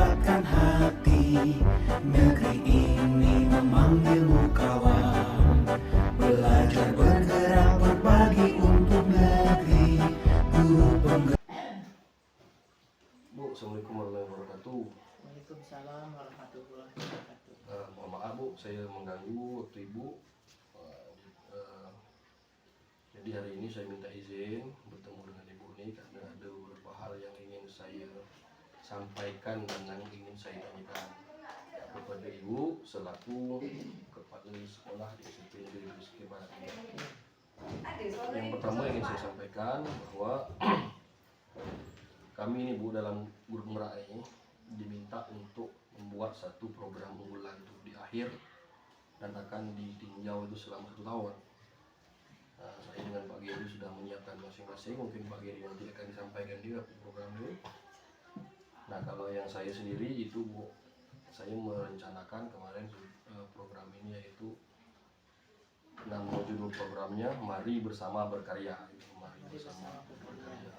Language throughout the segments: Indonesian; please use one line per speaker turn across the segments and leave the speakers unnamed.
mendapatkan hati. Negeri ini memanggilmu kawan, belajar bergerak berbagi untuk negeri. Guru penggerak.
Bu, Assalamualaikum warahmatullahi wabarakatuh.
Waalaikumsalam warahmatullahi wabarakatuh.
Mohon maaf Bu, saya mengganggu waktu Ibu. Jadi hari ini saya minta izin bertemu dengan Ibu ini karena ada beberapa hal yang ingin saya sampaikan dan yang ingin saya tanyakan kepada Ibu selaku kepala sekolah di SMP Negeri Rizky Barat ini. Yang pertama yang ingin saya sampaikan bahwa kami ini Bu dalam Guru Penggerak ini diminta untuk membuat satu program unggulan untuk di akhir dan akan ditinjau itu selama 1 tahun. Nah, saya dengan Pak Geri sudah menyiapkan masing-masing, mungkin Pak Geri nanti akan disampaikan juga program ini. Nah, kalau yang saya sendiri itu Bu, saya merencanakan kemarin program ini yaitu nama judul programnya Mari Bersama Berkarya. Mari Bersama Berkarya.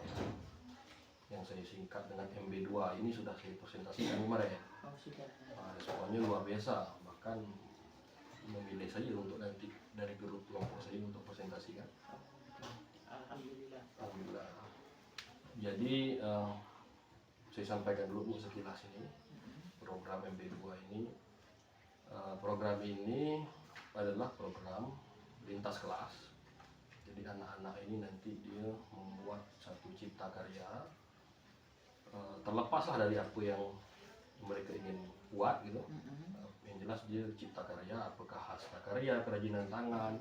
Yang saya singkat dengan MB2 ini sudah saya presentasikan kemarin.
Oh, sudah.
Responnya luar biasa, bahkan memilih saya untuk nanti dari grup kelompok saya untuk presentasikan.
Alhamdulillah.
Alhamdulillah. Jadi saya sampaikan dulu sekilas ini program MB2 ini. Program ini adalah program lintas kelas. Jadi anak-anak ini nanti dia membuat satu cipta karya, terlepaslah dari apa yang mereka ingin buat gitu. Yang jelas dia cipta karya, apakah hasta karya, kerajinan tangan,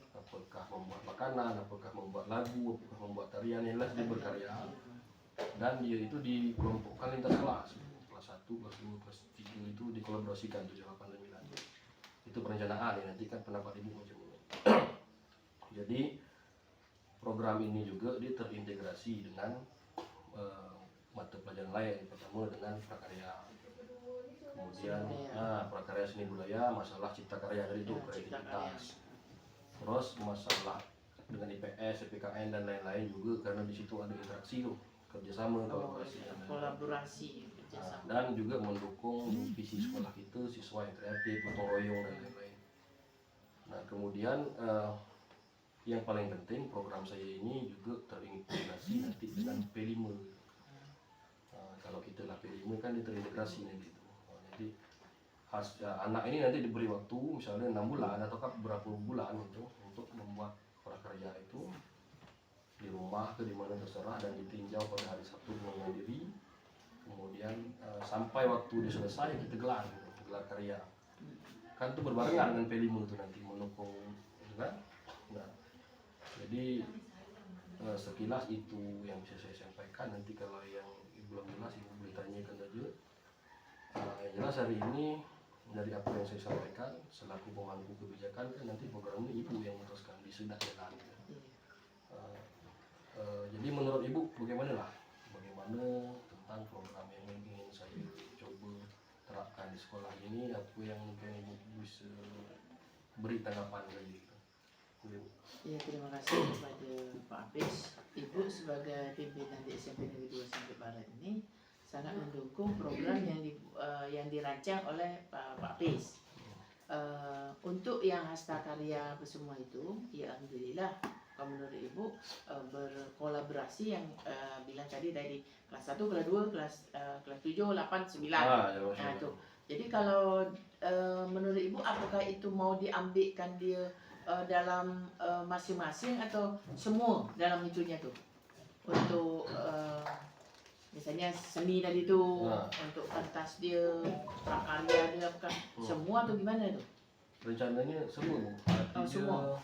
apakah membuat makanan, apakah membuat lagu, apakah membuat tarian, yang jelas dia berkarya. Dan dia itu dikelompokkan lintas kelas, kelas 1, kelas 2, kelas 3 itu dikolaborasikan 7, 8, 9. Itu perencanaan ya, nanti kan pendapat Ibu macam ini. Jadi program ini juga dia terintegrasi dengan mata pelajaran lain, pertama dengan prakarya, kemudian prakarya seni budaya, masalah cipta karya dari itu kreativitas, terus masalah dengan IPS, PPKN dan lain-lain juga karena di situ ada interaksi tuh, kerjasama,
kolaborasi kerjasama.
Dan juga mendukung visi sekolah kita, siswa yang kreatif, gotong royong dan lain-lain. Nah kemudian yang paling penting program saya ini juga terintegrasi nanti dengan P5. Kalau kita lah P5 kan terintegrasi gitu. Jadi anak ini nanti diberi waktu misalnya 6 bulan atau berapa bulan itu untuk membuat prakarya itu di rumah ke dimana terserah dan ditinjau pada hari Sabtu dengan diri. Kemudian sampai waktu dia selesai kita gelar karya. Kan itu berbarengan dengan P5 itu nanti mendukung gitu kan. Nah, jadi sekilas itu yang bisa saya sampaikan. Nanti kalau yang belum jelas Ibu boleh tanyakan saja. Yang jelas hari ini dari apa yang saya sampaikan selaku pemangku kebijakan kan nanti program ini Ibu yang meneruskan di sudah jalan. Jadi menurut Ibu bagaimana tentang program yang ingin saya coba terapkan di sekolah ini, apa yang mungkin Ibu bisa beri tanggapan dari itu?
Ya, terima kasih kepada Pak Apis. Ibu sebagai pimpinan di SMP Negeri 2 Singkil Barat ini sangat mendukung program yang dirancang oleh Pak Apis. Untuk yang hasta karya semua itu, ya alhamdulillah kalau menurut Ibu berkolaborasi yang bilang tadi dari kelas 1, kelas 2, kelas 7, 8, 9. Nah, itu. Jadi kalau menurut Ibu apakah itu mau diambilkan dia dalam masing-masing atau semua dalam itunya tuh? Untuk misalnya seni tadi tuh, untuk pentas dia, prakarya dia, apakah semua atau gimana tuh?
Rencananya semua Bu.
Semua.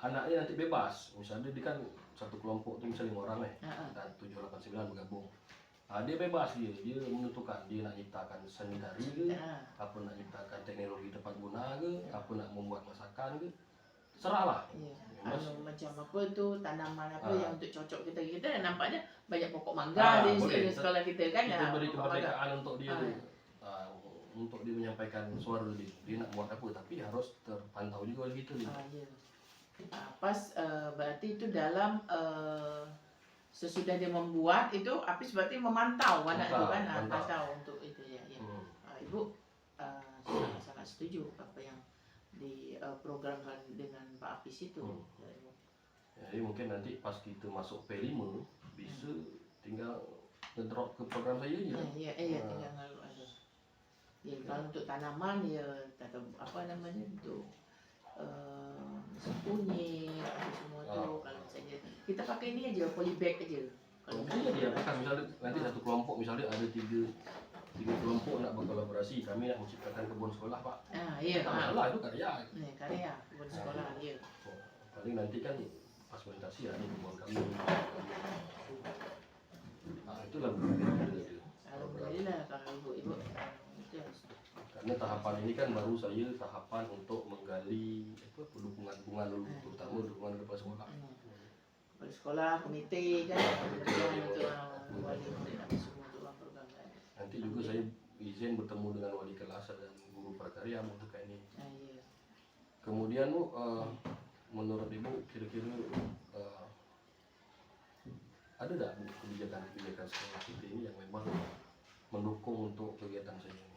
Anaknya nanti bebas, misalnya dia kan satu kelompok tuh misalnya 5 orang dan 7, 8, 9 bergabung. Dia bebas dia menentukan dia nak ciptakan seni tari ke, apa nak ciptakan teknologi tepat guna ke, apa nak membuat masakan ke, serahlah.
Macam apa tuh tanaman apa yang untuk cocok kita nampaknya banyak pokok mangga di sekolah kita kan.
Kita beri kemerdekaan untuk dia untuk dia menyampaikan suara dia nak buat apa, tapi harus terpantau juga oleh kita.
Pas berarti itu dalam sesudah dia membuat itu Apis berarti memantau anak itu kan, pantau untuk itu. setuju apa yang diprogramkan dengan Pak Apis itu.
Jadi mungkin nanti pas kita masuk P5 bisa tinggal ngedrop ke program saya aja.
Iya, tinggal ngalu ada. Ya, kalau untuk tanaman ya atau apa namanya untuk kunyit apa semua tuh kalau misalnya kita pakai ini aja polybag aja. Kalau
Iya dia akan misalnya nanti satu kelompok misalnya ada tiga kelompok nak berkolaborasi, kami nak menciptakan kebun sekolah Pak.
Iya.
Lah itu karya.
Nih karya kebun sekolah ya.
Paling nanti kan pas presentasi ya kebun kami. Itulah
Alhamdulillah kalau ibu-ibu itu
karena tahapan ini kan baru saya tahapan untuk menggali dukungan dulu, terutama dukungan kepala sekolah.
Kepala sekolah, komite kan, untuk wali murid semua untuk program kan.
Nanti juga saya izin bertemu dengan wali kelas dan guru prakarya untuk kayak ini.
Iya.
Kemudian Bu, menurut Ibu kira-kira ada tak Bu kebijakan sekolah kita ini yang memang mendukung untuk kegiatan saya ini?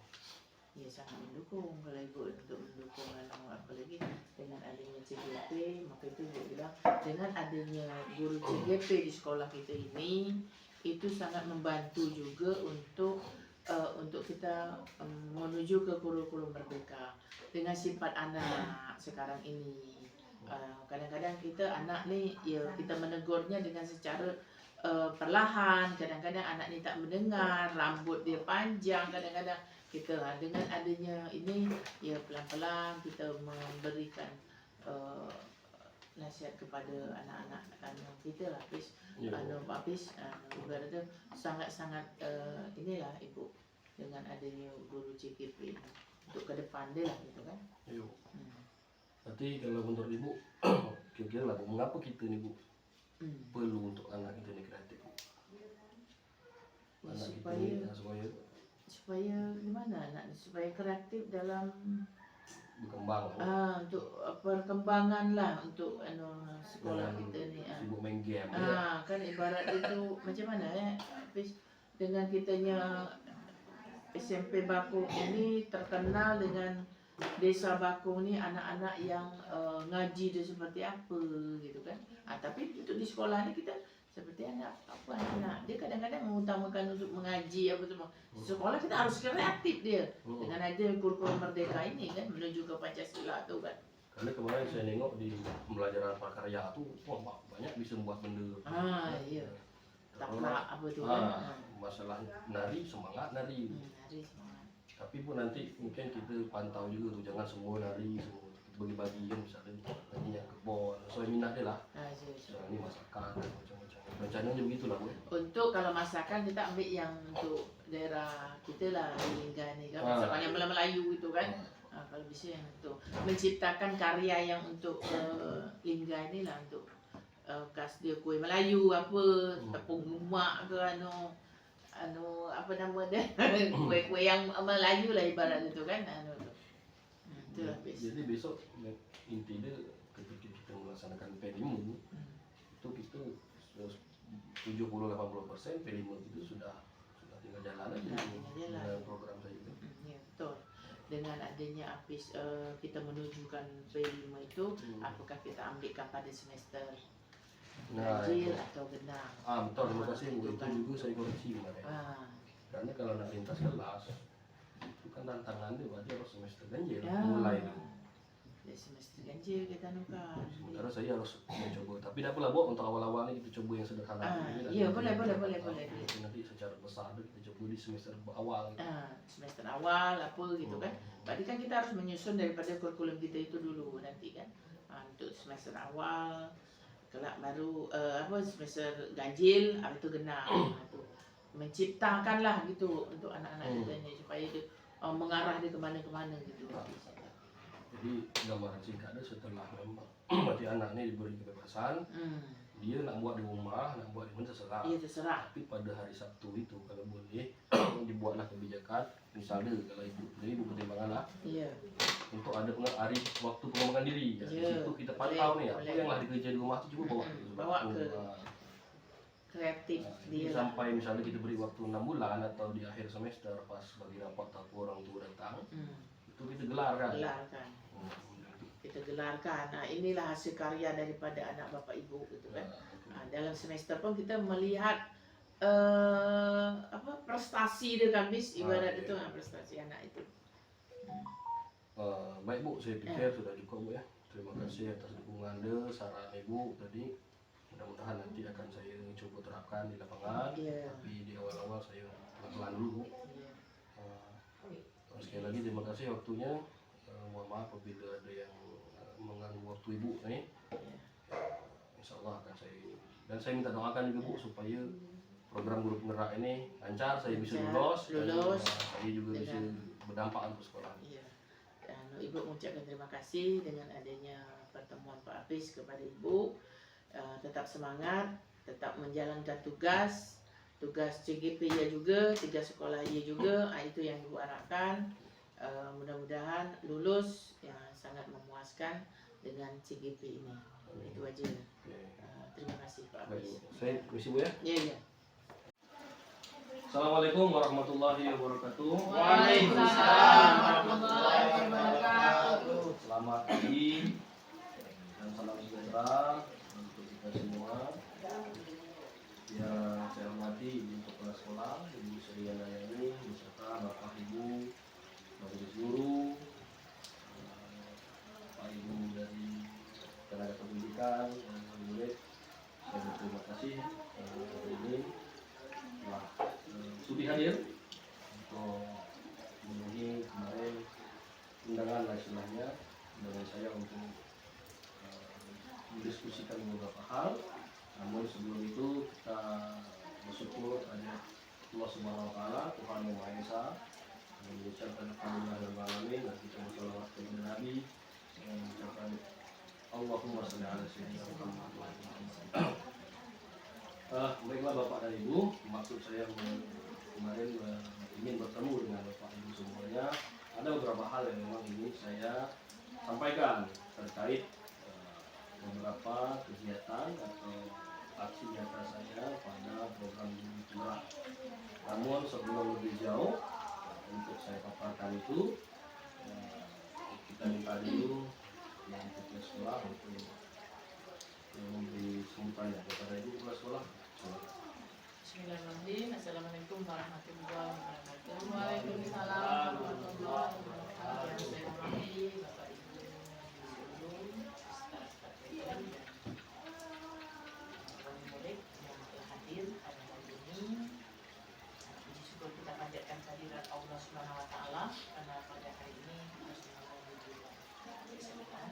Ya sangat mendukung kalau ibu untuk mendukung apalagi dengan adanya CGP, maka itu ibu bilang dengan adanya guru CGP di sekolah kita ini itu sangat membantu juga untuk kita menuju ke kurikulum merdeka dengan sifat anak sekarang ini. Kadang-kadang kita anak nih ya kita menegurnya dengan secara perlahan, kadang-kadang anak ni tak mendengar, rambut dia panjang, kadang-kadang kita dengan adanya ini ya pelan-pelan kita memberikan nasihat kepada anak-anak kita lah Apis, Pak Apis, ibaratnya sangat-sangat inilah ibu dengan adanya guru CGP untuk ke depan dia lah gitu kan.
Berarti kalau menurut Ibu kira-kira lah mengapa kita nih Bu perlu untuk anak kita ini kreatif? Anak kita
supaya gimana anak supaya kreatif dalam
berkembang.
Untuk perkembangan lah untuk sekolah kita ni.
Sibuk main game.
Kan ibarat itu macam mana ya? Dengan kitanya SMP Bakung ini terkenal dengan desa Bakung ni anak-anak yang ngaji dia seperti apa gitu kan. Tapi untuk di sekolah ni kita seperti anak dia kadang-kadang mengutamakan untuk mengaji apa semua. Sekolah kita harus kreatif dia dengan ada kurikulum merdeka ini kan menuju ke Pancasila tu kan.
Karena kemarin saya nengok di pembelajaran prakarya tu banyak bisa membuat benda.
Iya. Taklak apa tu kan.
Masalah nari semangat. Nari
semangat.
Tapi pun nanti mungkin kita pantau juga tu jangan semua nari semua bagi-bagi kan misalnya nanti yang kebon sesuai minat dia lah. Sekarang ni masakan macam-macam. Rencananya begitulah Bu.
Untuk kalau masakan kita ambil yang untuk daerah kita lah di Lingga ni kan masakan yang Melayu itu kan. Kalau bisa yang untuk menciptakan karya yang untuk Lingga ni lah untuk khas dia kuih Melayu apa tepung lumak ke apa nama dia kuih-kuih yang Melayu lah ibarat itu kan itulah
jadi besok inti dia ketika kita melaksanakan P5 itu kita 70-80% P5 itu sudah tinggal jalan aja dengan program saya itu.
Ya betul. Dengan adanya Apis kita menujukan P5 itu apakah kita ambilkan pada semester ganjil atau genap.
Betul, terima kasih Bu. Itu juga saya koreksi kemarin. Karena kalau nak lintas kelas itu kan tantangannya berarti harus semester ganjil mulai dulu.
Semester ganjil kita nukan.
Sementara saya harus mencoba. Tapi dah apalah Bu, untuk awal-awal ni kita coba yang sederhana.
Iya boleh.
Nanti secara besar kita coba di semester awal.
Semester awal apa gitu kan. Berarti kan kita harus menyusun daripada kurikulum kita itu dulu nanti kan. Untuk semester awal kelak baru semester ganjil itu genap menciptakanlah gitu untuk anak-anak kita ni supaya dia mengarah dia kemana-kemana gitu.
Jadi gambaran singkatnya setelah berarti anak ni diberi kebebasan, dia nak buat di rumah, nak buat di mana terserah.
Iya terserah.
Tapi pada hari Sabtu itu kalau boleh dibuatlah kebijakan, misalnya kalau ibu pertimbangan lah.
Iya.
Untuk ada hari waktu pengembangan diri. Di situ kita pantau nih apa yang lagi kerja di rumah tu cuba bawa
ke kreatif dia
sampai misalnya kita beri waktu 6 bulan atau di akhir semester pas bagi rapat atau orang tua datang itu kita gelarkan.
Gelarkan. Kita gelarkan. Nah, inilah hasil karya daripada anak bapak ibu gitu kan. Nah, dalam semester pun kita melihat prestasi dia kan bis ibarat itu prestasi anak itu.
Baik Bu, saya pikir sudah cukup Bu ya. Terima kasih atas dukungan saran Ibu tadi. Mudah-mudahan nanti akan saya coba terapkan di lapangan. Tapi di awal-awal saya pelan-pelan dulu Bu. Sekali lagi terima kasih waktunya. Mohon maaf apabila ada yang mengganggu waktu Ibu nih. Insya Allah akan saya, dan saya minta doakan juga Bu supaya program guru penggerak ini lancar, saya bisa lulus. Dan, saya juga bisa berdampak untuk sekolah.
Dan Ibu mengucapkan terima kasih dengan adanya pertemuan Pak Hafiz kepada Ibu. Tetap semangat, tetap menjalankan tugas CGP-nya juga, 3 sekolah-nya juga. Itu yang Ibu harapkan. Mudah-mudahan lulus yang sangat memuaskan dengan CGP ini. Itu aja. Terima kasih Pak Hafiz.
Saya permisi Bu ya.
Iya.
Assalamualaikum warahmatullahi wabarakatuh.
Waalaikumsalam warahmatullahi wabarakatuh.
Selamat pagi dan salam sejahtera untuk kita semua. Yang saya hormati Ibu Kepala Sekolah, Ibu Sri Yandayani, beserta Bapak Ibu Majelis Guru, Pak Ibu dari tenaga pendidikan, dan murid. Saya berterima kasih hari ini telah sudi hadir untuk memenuhi kemarin undangan lah istilahnya dengan saya untuk mendiskusikan beberapa hal. Namun sebelum itu kita bersyukur ada Allah Subhanahu wa taala, Tuhan yang Maha Esa, mengucapkan alhamdulillah alamin, dan kita bersolawat kepada Nabi yang mengucapkan Allahumma shalli ala sayyidina Muhammad. Baiklah Bapak dan Ibu, maksud saya kemarin ingin bertemu dengan Bapak Ibu semuanya. Ada beberapa hal yang memang ingin saya sampaikan terkait beberapa kegiatan atau aksi nyata saya pada program guru penggerak. Namun sebelum lebih jauh untuk saya paparkan itu, kita minta dulu yang kepala sekolah untuk memberi sambutannya kepada Ibu Kepala Sekolah.
Bismillahirrahmanirrahim. Assalamualaikum warahmatullahi wabarakatuh. Waalaikumsalam warahmatullahi wabarakatuh. Yang saya hormati Bapak Ibu guru, staf PTN, dan murid yang telah hadir pada hari ini. Puji syukur kita panjatkan kehadirat Allah Subhanahu wa taala karena pada hari ini kita semua menuju kesempatan.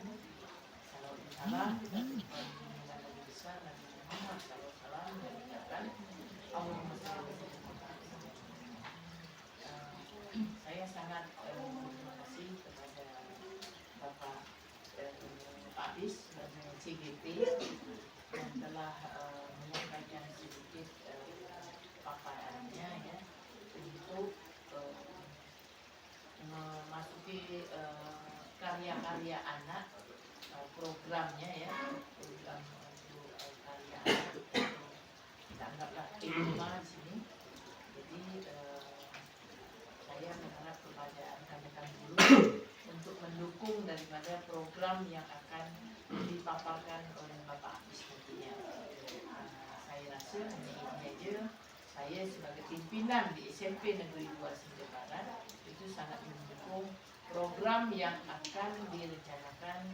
Salam salam kita berikan Nabi besar Nabi Muhammad SAW dan ucapkan Allahumma shalli ala Muhammad. Saya sangat terima kasih kepada Bapak Pak Hafiz dan CGP yang telah menyampaikan sedikit paparannya ya untuk memasuki karya-karya anak, programnya ya, program untuk karya anak. Kita anggaplah tema di sini. Jadi saya berharap kepada rekan-rekan guru untuk mendukung daripada program yang akan dipaparkan oleh Bapak Hafiz nantinya. Saya rasa hanya ini aja. Saya sebagai pimpinan di SMP Negeri 2 Singkil Barat itu sangat mendukung program yang akan direncanakan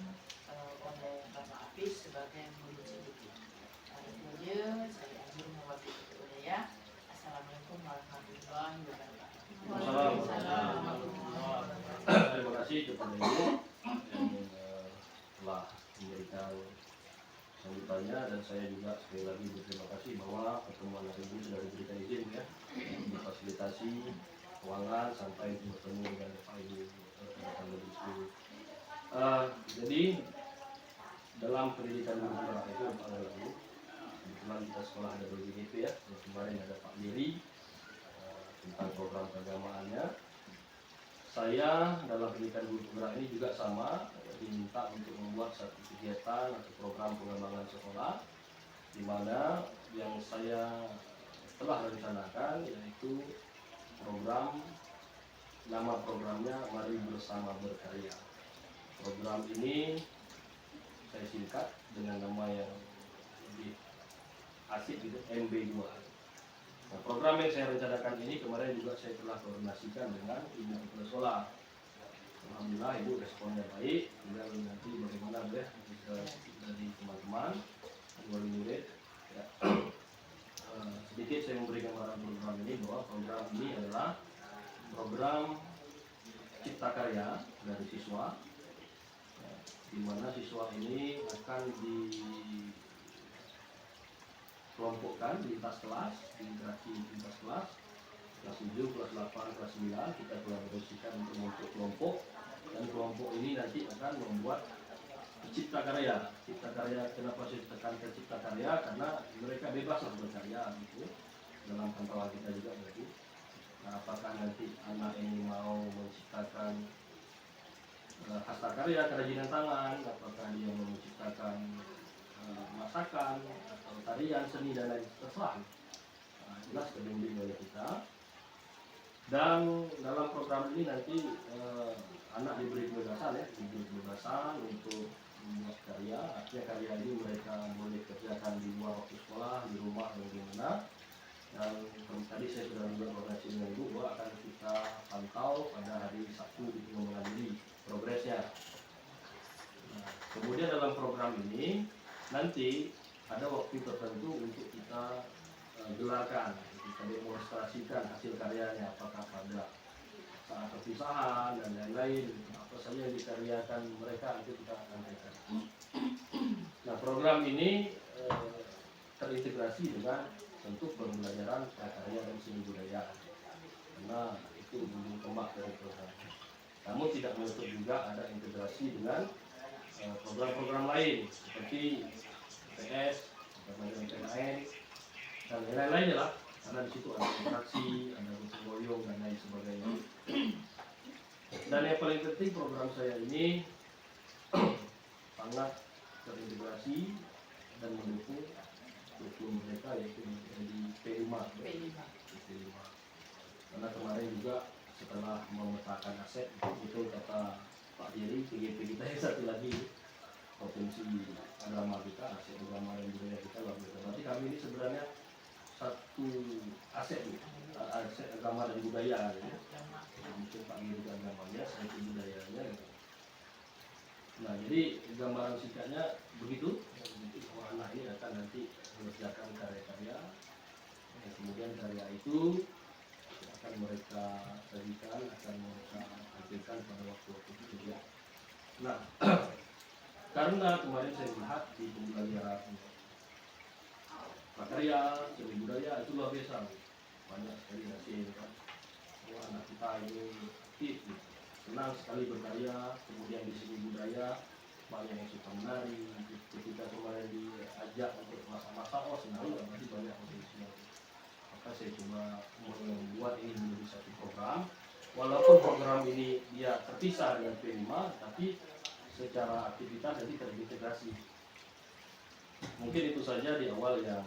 oleh Bapak Hafiz sebagai guru CGP. Itu aja, saya akhir mewakili kepada ya. Assalamualaikum warahmatullahi wabarakatuh.
Terima kasih kepada Ibu yang telah memberikan sambutannya, dan saya juga sekali lagi berterima kasih bahwa pertemuan hari ini sudah diberikan izin ya, difasilitasi keuangan sampai bertemu dengan Bapak Ibu rekan Majelis Guru. Jadi dalam pendidikan guru penggerak itu lalu kebetulan kita sekolah ada BGP ya, yang kemarin ada Pak Diri tentang program keagamaannya. Saya dalam pendidikan guru penggerak ini juga sama, diminta untuk membuat satu kegiatan atau program pengembangan sekolah, di mana yang saya telah rencanakan yaitu program nama programnya Mari Bersama Berkarya. Program ini saya singkat dengan nama yang lebih asik gitu, MB2. Nah, program yang saya rencanakan ini kemarin juga saya telah koordinasikan dengan Ibu Kepala Sekolah. Alhamdulillah Ibu responnya baik. Tinggal nanti bagaimana ya dari teman-teman, wali murid. Ya. Sedikit saya memberikan gambaran program ini bahwa program ini adalah program Cipta Karya dari siswa, ya, di mana siswa ini akan dikelompokkan di lintas kelas, diinteraksi lintas kelas, kelas 7, kelas 8, kelas 9, kita kolaborasikan untuk membentuk kelompok, dan kelompok ini nanti akan membuat Cipta Karya. Cipta Karya, kenapa saya tekankan Cipta Karya? Karena mereka bebas berkarya gitu. Dalam pantauan kita juga berarti. Nah, apakah nanti anak ini mau menciptakan hasta karya, kerajinan tangan, apakah dia mau menciptakan masakan atau tarian, seni dan lain terserah. Nah, jelas kebimbing oleh kita. Dan dalam program ini nanti anak diberi kebebasan ya, diberi kebebasan untuk membuat karya. Artinya karya ini mereka boleh kerjakan di luar waktu sekolah, di rumah dan di mana. Dan tadi saya sudah juga koordinasi dengan Ibu bahwa akan kita pantau pada hari Sabtu itu mengadili progresnya. Nah, kemudian dalam program ini nanti ada waktu tertentu untuk kita gelarkan, kita demonstrasikan hasil karyanya, apakah pada saat perpisahan dan lain-lain, apa saja yang dikaryakan mereka nanti kita sampaikan. Nah, program ini terintegrasi dengan bentuk pembelajaran prakarya dan seni budaya, karena itu ujung tombak dari program. Namun tidak menutup juga ada integrasi dengan program-program lain seperti PS, program PKN, dan lain-lainnya lah. Karena di situ ada interaksi, ada gotong royong dan lain sebagainya. Dan yang paling penting program saya ini sangat terintegrasi dan mendukung mereka, yaitu di P5. Karena kemarin juga setelah memetakan aset, itu kata Pak Diri, PGP kita yang satu lagi, potensi agama kita, aset agama dan budaya kita luar biasa. Berarti kami ini sebenarnya satu aset agama dan budaya ya. Mungkin Pak Diri juga agamanya, saya itu budayanya gitu. Nah, jadi gambaran singkatnya begitu. Bahwa anak ini akan nanti mengerjakan karya-karya, kemudian karya itu akan mereka sajikan, akan mereka tampilkan pada waktu-waktu itu juga. Nah, karena kemarin saya lihat di pembelajaran prakarya, seni budaya itu luar biasa, banyak sekali hasil kan. Wah, anak kita ini aktif, senang sekali berkarya, kemudian di seni budaya banyak yang suka menari. Ketika kemarin diajak untuk masak-masak, oh senang juga, berarti banyak potensi. Maka saya coba membuat ini menjadi satu program. Walaupun program ini dia terpisah dengan P5, tapi secara aktivitas nanti terintegrasi. Mungkin itu saja di awal yang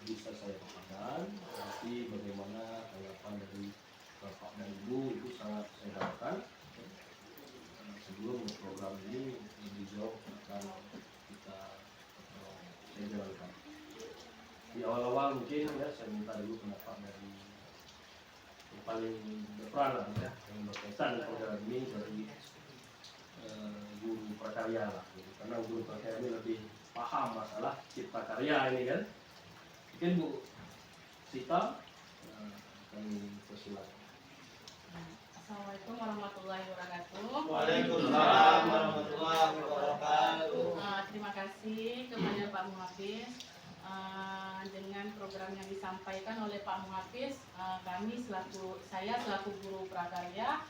bisa saya paparkan. Tapi bagaimana tanggapan dari Bapak dan Ibu itu sangat saya harapkan. Sebelum program ini lebih jauh akan kita saya jalankan. Di awal-awal mungkin ya saya minta dulu pendapat dari yang paling berperan ya, yang berkaitan dengan program ini dari guru prakarya lah, gitu. Karena guru prakarya ini lebih paham masalah cipta karya ini kan. Mungkin Bu Sita kami persilakan.
Assalamualaikum warahmatullahi wabarakatuh.
Waalaikumsalam warahmatullahi wabarakatuh.
Terima kasih kepada Pak Muhafiz dengan program yang disampaikan oleh Pak Muhafiz. Saya selaku guru prakarya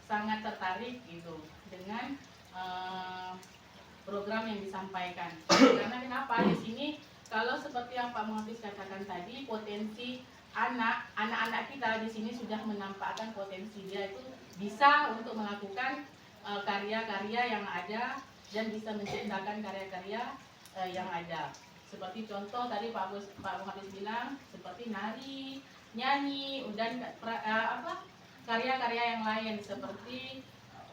sangat tertarik gitu dengan program yang disampaikan. Karena kenapa di sini kalau seperti yang Pak Muhafiz katakan tadi, potensi anak-anak kita di sini sudah menampakkan potensi dia itu bisa untuk melakukan karya-karya yang ada dan bisa menciptakan karya-karya yang ada. Seperti contoh tadi Pak Muhafiz bilang seperti nari, nyanyi, dan karya-karya yang lain seperti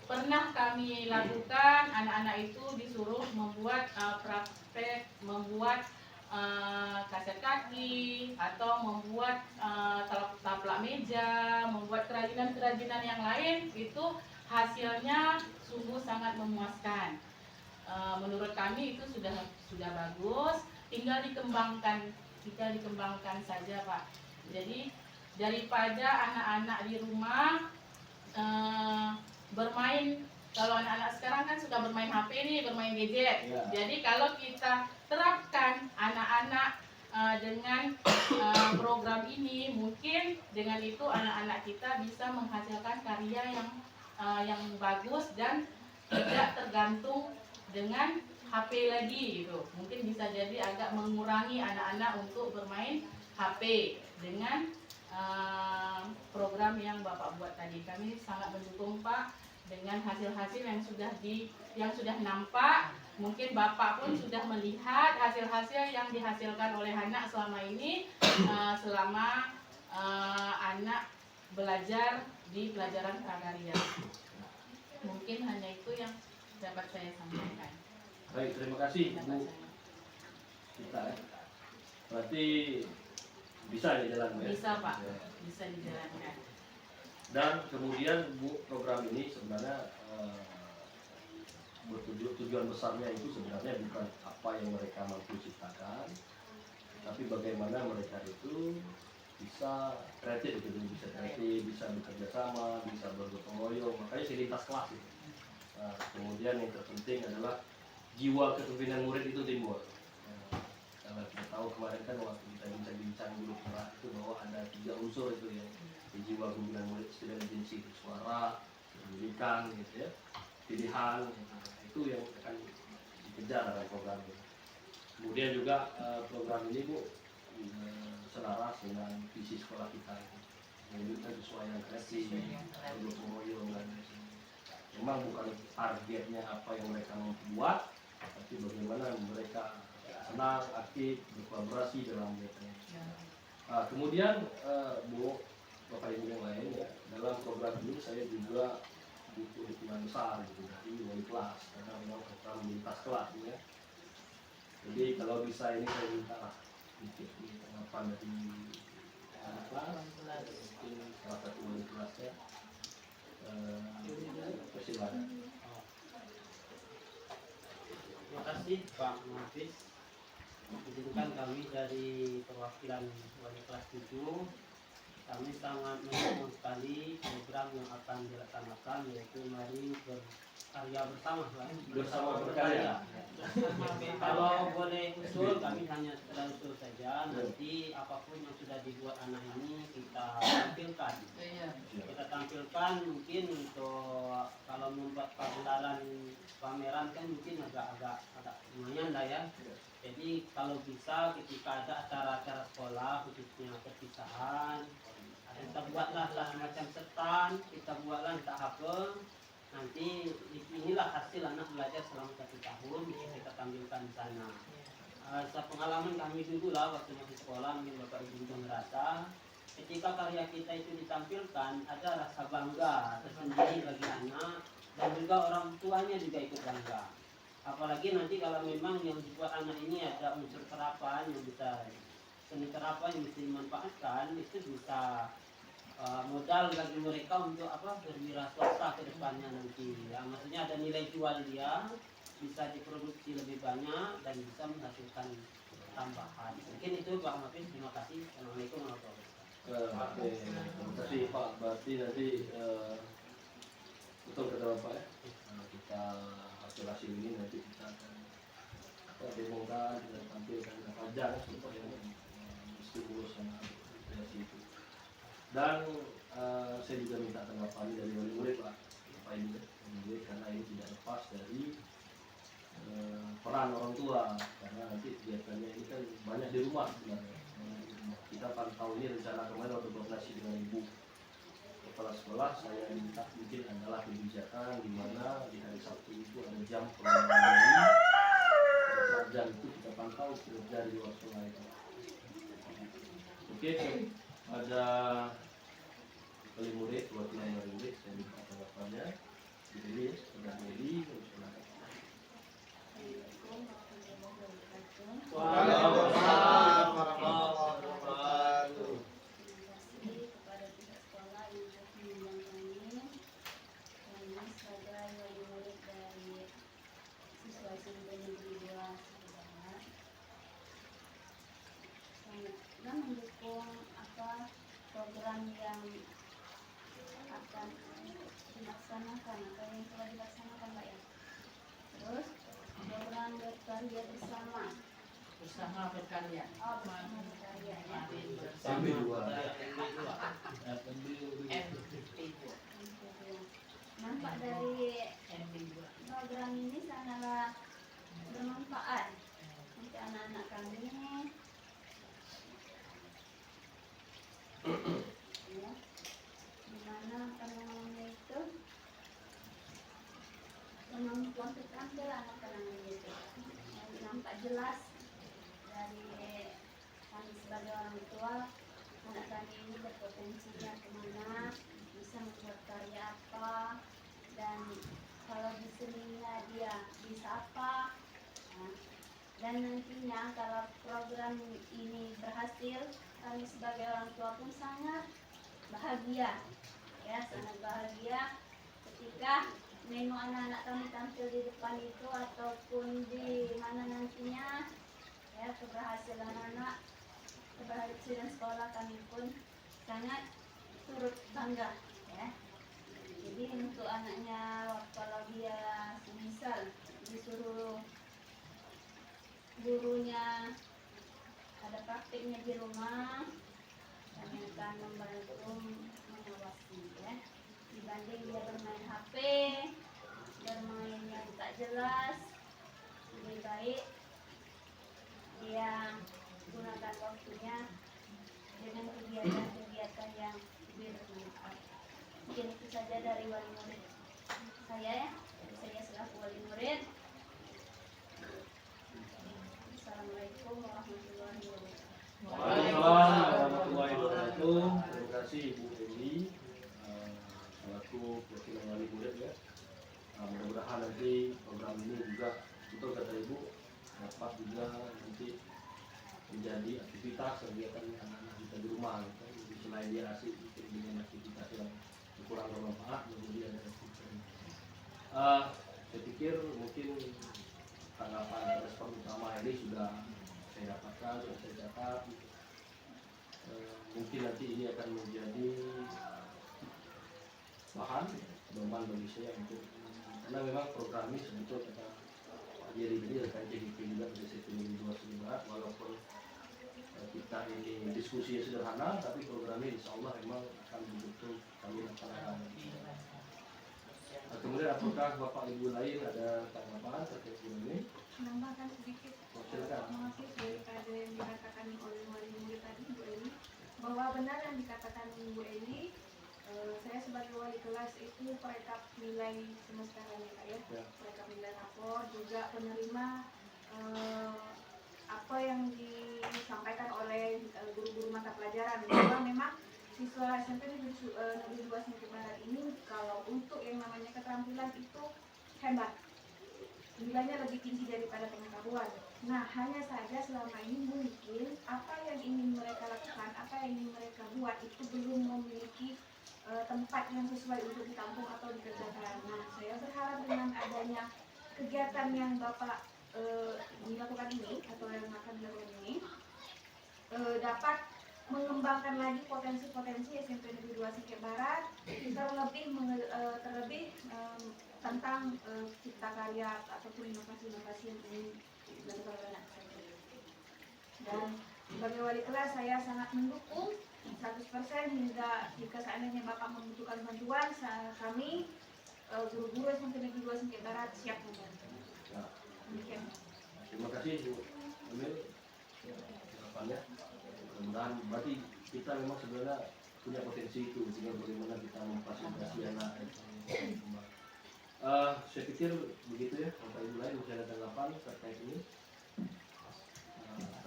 pernah kami lakukan anak-anak itu disuruh membuat praktek membuat kaset kaki atau membuat taplak meja, membuat kerajinan-kerajinan yang lain itu hasilnya sungguh sangat memuaskan. Menurut kami itu sudah bagus, tinggal dikembangkan saja Pak. Jadi daripada anak-anak di rumah bermain, kalau anak-anak sekarang kan suka bermain HP nih, bermain gadget.
Ya.
Jadi kalau kita terapkan anak-anak dengan program ini, mungkin dengan itu anak-anak kita bisa menghasilkan karya yang bagus dan tidak tergantung dengan HP lagi gitu. Mungkin bisa jadi agak mengurangi anak-anak untuk bermain HP dengan program yang Bapak buat tadi. Kami sangat mendukung Pak dengan hasil-hasil yang sudah nampak. Mungkin Bapak pun sudah melihat hasil-hasil yang dihasilkan oleh anak selama ini, selama anak belajar di pelajaran prakarya. Mungkin hanya itu yang dapat saya sampaikan.
Baik, terima kasih Bu Sita. Berarti bisa dijalankan.
Bisa Pak,
Ya.
bisa dijalankan.
Dan kemudian Bu, program ini sebenarnya tujuan besarnya itu sebenarnya bukan apa yang mereka mampu ciptakan, tapi bagaimana mereka itu bisa kreatif, bisa bekerja sama, bisa bergotong royong, makanya lintas kelas itu. Nah, kemudian yang terpenting adalah jiwa kepemimpinan murid itu timbul. Karena kita tahu kemarin kan waktu kita bincang-bincang dulu itu bahwa ada 3 unsur itu yang di jiwa kepemimpinan murid, istilah agensi itu suara, pendidikan, gitu ya, pilihan, itu yang akan dikejar dalam program ini. Kemudian juga program ini Bu selaras dengan visi sekolah kita. Jadi kita sesuai yang kreatif, bergotong royong dan memang bukan targetnya apa yang mereka mau buat, tapi bagaimana mereka senang, aktif, berkolaborasi dalam mereka. Kemudian Bu, Bapak Ibu yang lain ya, dalam program ini saya juga butuh dukungan besar gitu dari wali kelas, karena memang program lintas kelas ya. Jadi kalau bisa ini saya minta lah sedikit tanggapan dari kelas, mungkin salah satu wali kelasnya. Persilakan.
Terima kasih Pak Mahfis. Izinkan kami dari perwakilan wali kelas 7, kami sangat mendukung sekali program yang akan dilaksanakan, yaitu mari berkarya bersama.
Bersama berkarya.
Kalau boleh usul, kami hanya sekedar usul saja. Nanti apapun yang sudah dibuat anak ini kita tampilkan. Kita tampilkan mungkin untuk kalau membuat pagelaran pameran kan mungkin agak lumayan lah ya. Jadi kalau bisa ketika ada acara-acara sekolah khususnya perpisahan, kita buatlah macam stand, kita buatlah entah apa. Nanti inilah hasil anak belajar selama 1 tahun, bisa kita tampilkan di sana. Pengalaman kami dulu lah waktu masih sekolah, mungkin Bapak Ibu juga merasa ketika karya kita itu ditampilkan, ada rasa bangga tersendiri bagi anak dan juga orang tuanya juga ikut bangga. Apalagi nanti kalau memang yang dibuat anak ini ada unsur terapan yang bisa, seni terapan yang bisa dimanfaatkan, itu bisa modal bagi mereka untuk berwira swasta ke depannya nanti ya. Maksudnya ada nilai jual dia, bisa diproduksi lebih banyak dan bisa menghasilkan tambahan. Mungkin itu Pak Mahfis, terima kasih. Assalamualaikum warahmatullahi wabarakatuh.
Terima kasih Pak. Berarti nanti betul kata Bapak ya. Kita hasil ini nanti kita akan demokan, kita tampilkan ke pajak supaya stimulus sama kreasi itu. Dan saya juga minta tanggapan dari wali murid Pak, Bapak Ibu murid, karena ini tidak lepas dari peran orang tua, karena nanti kegiatannya ini kan banyak di rumah sebenarnya. Kita pantau ini rencana kemarin waktu koordinasi dengan Ibu Kepala Sekolah, saya minta mungkin adalah kebijakan di mana di hari Sabtu itu ada jam pengajian, jam itu kita pantau kerja di luar sekolah itu. Oke, ada wali murid 25 murid, saya minta tanggapannya. Jadi ya, sudah Meli, silakan.
Assalamualaikum warahmatullahi wabarakatuh.
Waalaikumsalam warahmatullahi wabarakatuh.
Terima kasih kepada pihak sekolah yang telah mengundang kami. Kami sebagai wali murid dari siswa SMP Negeri 2 Sebarat sangat mendukung program yang akan dilaksanakan atau yang telah dilaksanakan Pak ya. Terus program berkarya bersama.
Bersama berkarya.
Oh, bersama berkarya ya.
Sampai dua.
MP2.
Nampak dari
MP2.
program ini sangatlah bermanfaat untuk anak-anak kami. Ya, dimana namanya itu kemampuan keterampilan anak-anak itu yang nampak jelas dari kami sebagai orang tua. Anak kami ini berpotensinya kemana, bisa membuat karya apa, dan kalau di seninya dia bisa apa. Nah, dan nantinya kalau program ini berhasil, kami sebagai orang tua pun sangat bahagia, ya sangat bahagia ketika menu anak-anak kami tampil di depan itu ataupun di mana nantinya, ya keberhasilan anak, keberhasilan sekolah kami pun sangat turut bangga, ya. Jadi untuk anaknya kalau dia misal disuruh gurunya ada praktiknya di rumah, kami akan membantu mengawasi, ya. Dibanding dia bermain HP, bermain yang tak jelas, lebih baik dia gunakan waktunya dengan kegiatan-kegiatan yang bermanfaat. Mungkin itu saja dari wali murid saya, ya. Dari saya selaku wali murid. Assalamualaikum warahmatullahi wabarakatuh.
Waalaikumsalam warahmatullahi wabarakatuh. Terima kasih Ibu Eli selaku wakilan wali murid ya. Mudah-mudahan nanti program ini juga betul kata Ibu dapat juga nanti menjadi aktivitas kegiatan anak-anak kita di rumah gitu. Jadi selain dia asik dengan aktivitas yang kurang bermanfaat, kemudian ada aktivitas. Saya pikir mungkin tanggapan respon utama ini sudah saya dapatkan, sudah saya catat. Mungkin nanti ini akan menjadi bahan pedoman bagi saya untuk, karena memang program ini sebetulnya kata Pak Jerry tadi rekan JGP juga dari SMP Negeri 2 Sebarat, walaupun kita ini diskusi sederhana, tapi program ini insya Allah memang akan betul kami laksanakan. Kemudian apakah Bapak Ibu lain ada tanggapan terkait ini?
Menambahkan sedikit
Silakan.
motif daripada yang dikatakan oleh wali murid tadi Bu Eli, bahwa benar yang dikatakan Bu Eli, saya sebagai wali kelas itu perekap nilai semester ini ya, perekap nilai rapor, juga penerima apa yang disampaikan oleh guru-guru mata pelajaran, bahwa memang siswa SMP Negeri 2 Sebarat Barat ini kalau untuk yang namanya keterampilan itu hebat, nilainya lebih tinggi daripada pengetahuan. Nah, hanya saja selama ini mungkin apa yang ingin mereka lakukan, apa yang ingin mereka buat itu belum memiliki tempat yang sesuai untuk ditampung atau dikerjakan. Nah, saya berharap dengan adanya kegiatan yang Bapak dilakukan ini atau yang akan dilakukan ini dapat mengembangkan lagi potensi-potensi SMP Negeri 2 Sebarat Barat, terlebih tentang cipta karya ataupun inovasi-inovasi yang ingin dilakukan oleh anak saya. Dan sebagai wali kelas saya sangat mendukung 100% hingga jika seandainya Bapak membutuhkan bantuan, kami guru-guru SMP Negeri 2 Sebarat Barat siap membantu. Demikian.
Terima kasih Bu Emil harapannya. Mudah-mudahan berarti kita memang sebenarnya punya potensi itu, tinggal bagaimana kita memfasilitasi anak. Saya pikir begitu ya. Bapak Ibu lain masih ada tanggapan terkait ini?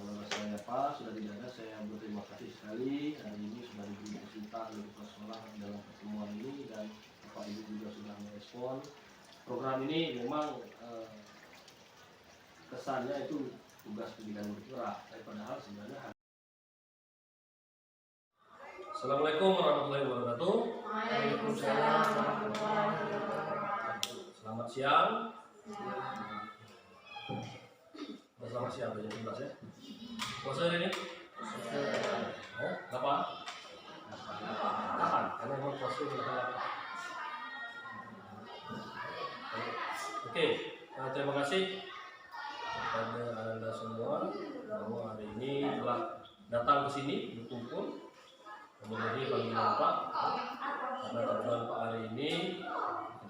Kalau saya Pak sudah tidak ada, saya berterima kasih sekali hari ini sudah diberi kesempatan dari kepala sekolah dalam pertemuan ini, dan Bapak Ibu juga sudah merespon. Program ini memang kesannya itu tugas pendidikan bergerak, tapi padahal sebenarnya. Assalamualaikum warahmatullahi wabarakatuh.
Waalaikumsalam warahmatullahi wabarakatuh.
Selamat siang. Selamat siang, jam 11 ya. Puasa hari ini? Oh, 8? 8, karena memang puasa itu 8. Oke, terima kasih kepada Anda semua bahwa hari ini telah datang ke sini berkumpul memenuhi panggilan Pak, karena tujuan Pak hari ini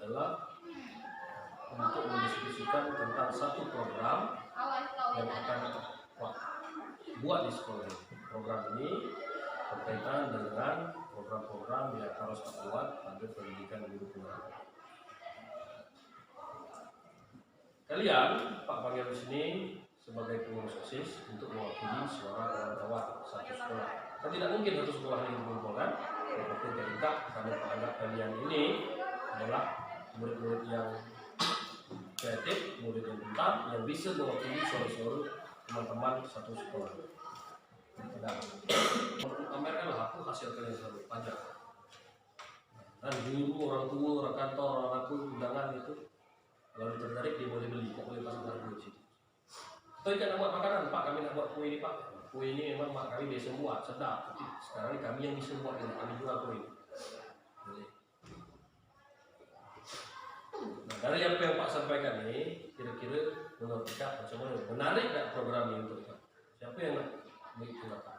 adalah untuk mendiskusikan tentang satu program yang akan Pak buat di sekolah. Program ini berkaitan dengan program-program yang harus dibuat pada pendidikan guru keluarga. Kalian, Pak panggil di sini sebagai pengurus OSIS untuk mewakili suara kawan-kawan satu sekolah. Dan tidak mungkin satu sekolah ini dikumpulkan, tetapi ketika karena Pak anggap kalian ini adalah murid-murid yang kreatif, murid yang pintar, yang bisa mewakili suara-suara teman-teman satu sekolah. Nah, pamerkanlah aku hasil kalian selalu panjang. Dan guru, orang tua, orang kantor, orang aku undangan itu, kalau tertarik dia boleh beli, tak boleh pasang harga di situ. Atau ikan nak buat makanan, Pak kami nak buat kue ini Pak. Kue ini memang mak kami biasa buat, sedap. Tapi sekarang ini kami yang bisa buat ini, kami jual kue ini. Boleh. Nah, dari apa yang Pak sampaikan ini, kira-kira menurut kita macam mana? Menarik tak program ini untuk kita? Siapa yang nak begitu Pak?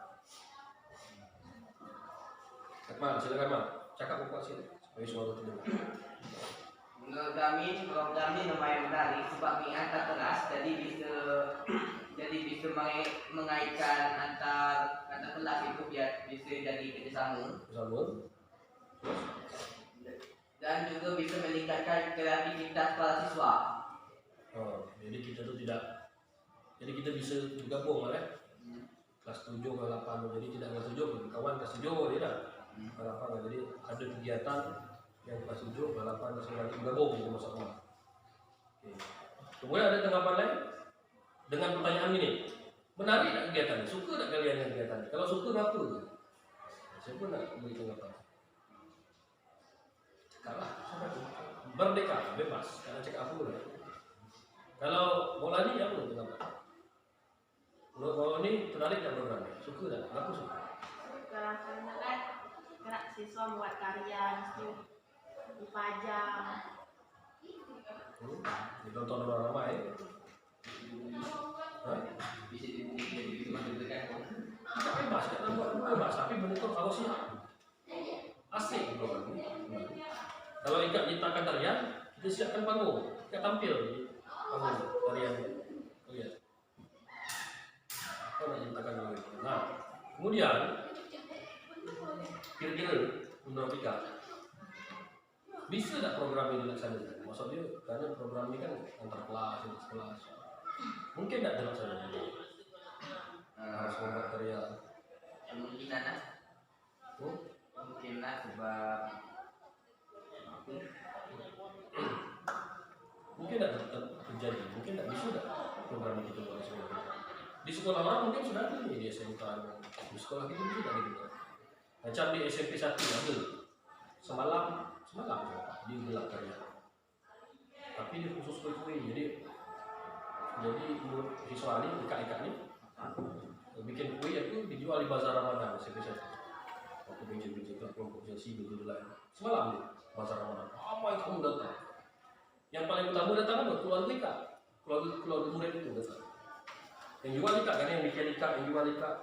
Akmal, silakan Akmal. Cakap buka sini, supaya suara terdengar.
Menurut kami program ini lumayan menarik sebab mengangkat kelas, jadi bisa mengaitkan antar kelas itu biar bisa jadi kerjasama. Dan juga bisa meningkatkan kreativitas para siswa.
Oh, jadi kita tuh tidak, jadi kita bisa bergabung ya. Kelas 7 ke 8, jadi tidak kelas 7, kawan kelas 7 tidak. Kelas 8, jadi ada kegiatan yang kelas 7 ke 8 kelas 9 bergabung di masa rumah. Oke. Kemudian ada tanggapan lain dengan pertanyaan ini. Menarik tak kegiatan ini? Suka tak kalian yang kegiatan ini? Kalau suka apa? Siapa nak beri tanggapan? Kalah, merdeka, bebas, karena cakap apa boleh. Kalau bola ni apa tanggapan? Menurut kau ni tertarik tak program ni? Suka tak? Kenapa suka?
Karena kan gerak siswa buat karya, mesti dipajang.
Ditonton orang ramai.
Bisa dimanfaatkan.
Bebas, kan bebas, tapi bentuk kalau siap. Asik program ini. Kalau ikat ciptakan tarian, kita siapkan panggung, kita tampil di panggung tarian. Lihat. Kau nak ciptakan dulu. Nah, kemudian kira-kira menurut kita bisa tak program ini dilaksanakan? Maksudnya karena program ini kan antar kelas, lintas kelas. Mungkin tak dilaksanakan? Harus membuat karya.
Kemungkinan lah. Mungkin lah sebab
mungkin tak terjadi, mungkin tak bisa tak program ini kita buat di sekolah kita. Di sekolah orang mungkin sudah ada nih di SMK, di sekolah kita bisa tak gitu. Macam di SMP 1 ada semalam di gelap karya. Tapi dia khusus kue-kue, jadi siswa ini ikat-ikat ni bikin kue itu dijual di bazar Ramadan SMP 1. Waktu bincang-bincang ke kelompok Chelsea begitu lain. Semalam ni bazar Ramadan. Ramai kamu datang. Yang paling utama datang apa? Keluarga ikat. Keluarga murid itu datang. Yang jual ikat kan, yang bikin ikat, yang jual ikat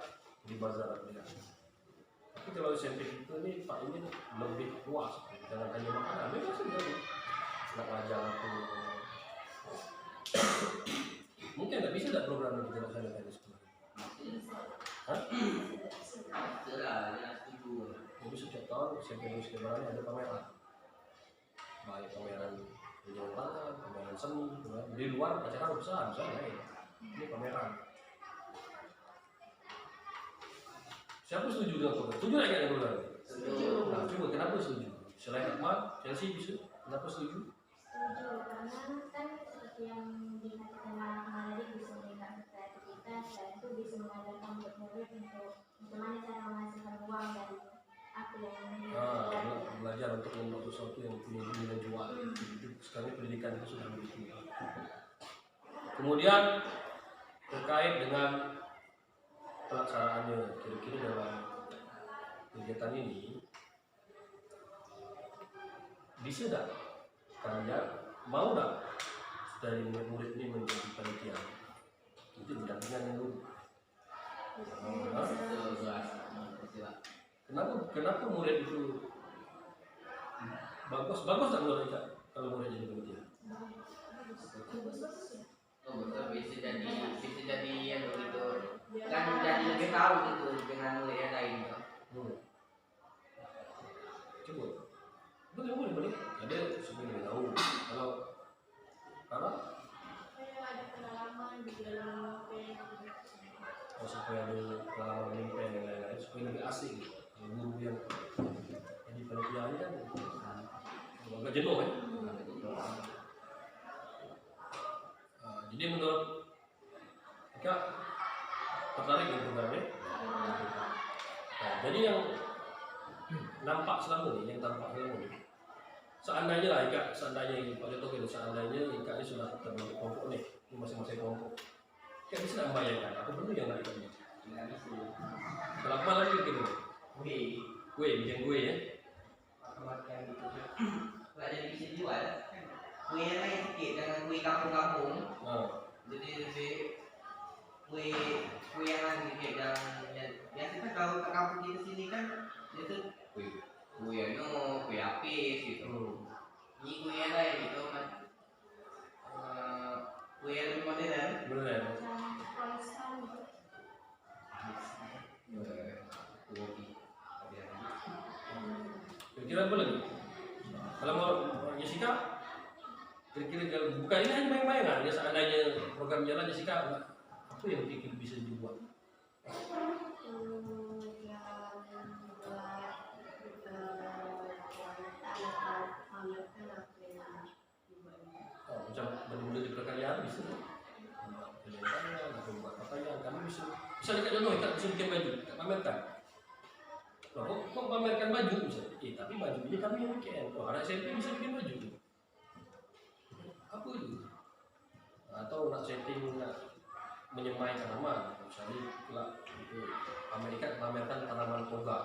di bazar Ramadan. Tapi kalau SMP kita ni Pak ini lebih luas. Jangan hanya makanan, memang saja. Nak pelajar aku. Mungkin tak bisa tak program yang kita laksanakan di sekolah? Hah? Jadi setiap tahun SMP Nusa Tenggara ada pameran. Baik pameran penjualan tangan, pameran seni, di luar acara besar lain. Ini pameran. Siapa setuju dengan program? Setuju nggak dengan program?
Setuju.
Nah, coba kenapa setuju? Selain Akmal, Chelsea bisa. Kenapa setuju?
Setuju, karena kan seperti yang dikatakan tadi bisa meningkatkan kreativitas dan itu bisa mengajarkan buat murid untuk bagaimana cara menghasilkan uang dari apa yang
Belajar untuk membuat sesuatu yang punya nilai jual. Sekarang pendidikan itu sudah begitu. Kemudian terkait dengan pelaksanaannya, kira-kira dalam kegiatan ini bisa tak kalian mau tak dari murid-murid ini menjadi panitia? Itu pendampingan yang dulu. Kenapa murid itu bagus tak menurut Ika kalau murid jadi panitia?
Bisa jadi yang begitu kan jadi lebih tahu gitu dengan murid yang lain.
Coba boleh ada sebenarnya tahu kalau
ada pengalaman di dalam
supaya ada pengalaman memimpin dan lain-lain supaya lebih asik gitu. Guru yang jadi panitia ini kan agak jenuh kan. Jadi menurut Ika tertarik dengan programnya. Jadi yang nampak selama ini, seandainya lah Ika, seandainya Pak Jokowi itu seandainya Ika ini sudah terbentuk kelompok nih, masing-masing kelompok. Ika bisa membayangkan apa benar yang nak Ika buat? Kalau apa lagi gitu? Kue, bikin kue ya?
Nggak jadi bisa jual. Kue yang lain sedikit dengan kue kampung-kampung. Jadi lebih kue yang lain sedikit dan biasa kan kalau ke kampung kita sini kan itu kue apis gitu. Ini kue yang lain gitu kan. Kue yang lebih modern.
Benar. Kira-kira apa lagi? Kalau mau Jessica, kira-kira bukan ini hanya main-mainan ya, seandainya program jalan Jessica apa yang pikir bisa dibuat? Macam benar-benar di perkayaan bisa. Buat pertanyaan kami bisa dekat contoh, bisa bikin baju, pamerkan. Loh, kok pamerkan baju bisa? Tapi baju ini kami yang bikin. Oh, anak SMP bisa bikin baju. Apa itu? Atau nak setting, nak menyemai tanaman. Misalnya, itu pamerkan tanaman toga.